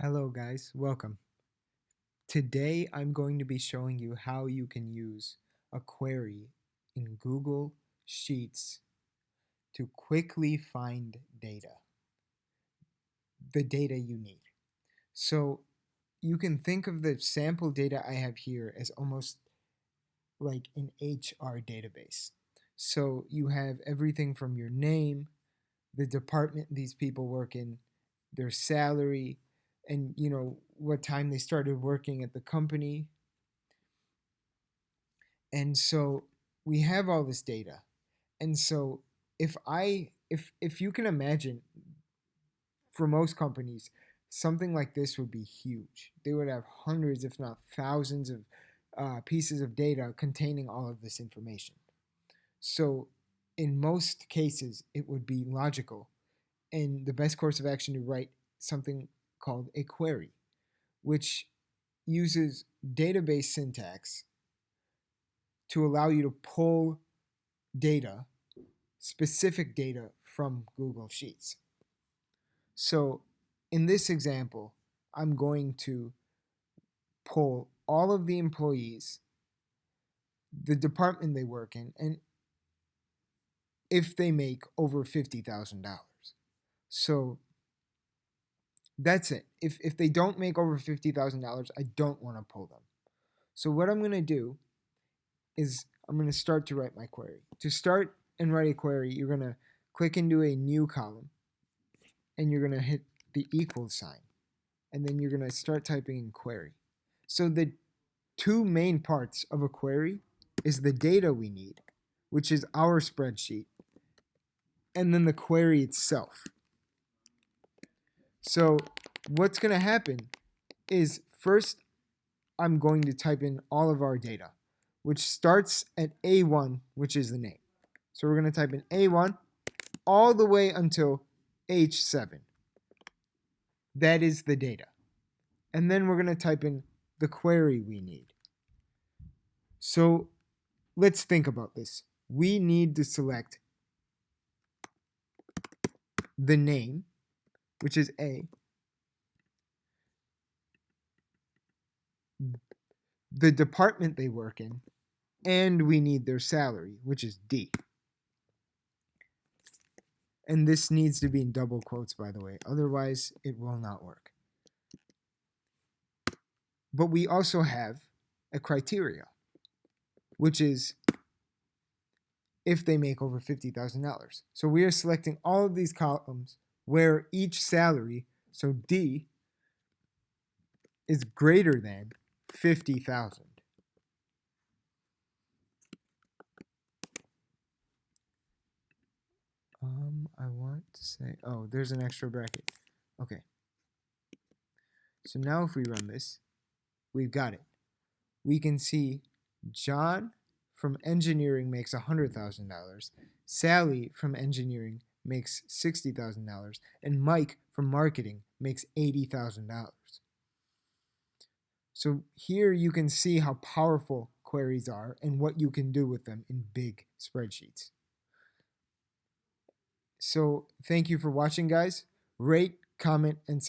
Hello guys, welcome. Today I'm going to be showing you how you can use a query in Google Sheets to quickly find the data you need. So you can think of the sample data I have here as almost like an HR database. So you have everything from your name, the department these people work in, their salary, and what time they started working at the company. And so we have all this data. And so if you can imagine, for most companies, something like this would be huge. They would have hundreds, if not thousands, of pieces of data containing all of this information. So in most cases, it would be logical and the best course of action to write something called a query, which uses database syntax to allow you to pull data, specific data from Google Sheets. So in this example, I'm going to pull all of the employees, the department they work in, and if they make over $50,000. So that's it. If they don't make over $50,000, I don't want to pull them. So what I'm going to do is I'm going to start to write my query. To start and write a query, you're going to click into a new column and you're going to hit the equal sign. And then you're going to start typing in query. So the two main parts of a query is the data we need, which is our spreadsheet, and then the query itself. So what's going to happen is first I'm going to type in all of our data, which starts at A1, which is the name. So we're going to type in A1 all the way until H7. That is the data. And then we're going to type in the query we need. So let's think about this. We need to select the name, which is A, the department they work in, and we need their salary, which is D. And this needs to be in double quotes, by the way. Otherwise, it will not work. But we also have a criteria, which is if they make over $50,000. So we are selecting all of these columns where each salary, so D, is greater than 50,000. I want to say, oh, there's an extra bracket. Okay. So now if we run this, we've got it. We can see John from engineering makes $100,000, Sally from engineering makes $60,000, and Mike from marketing makes $80,000. So here you can see how powerful queries are and what you can do with them in big spreadsheets. So thank you for watching, guys. Rate, comment, and subscribe.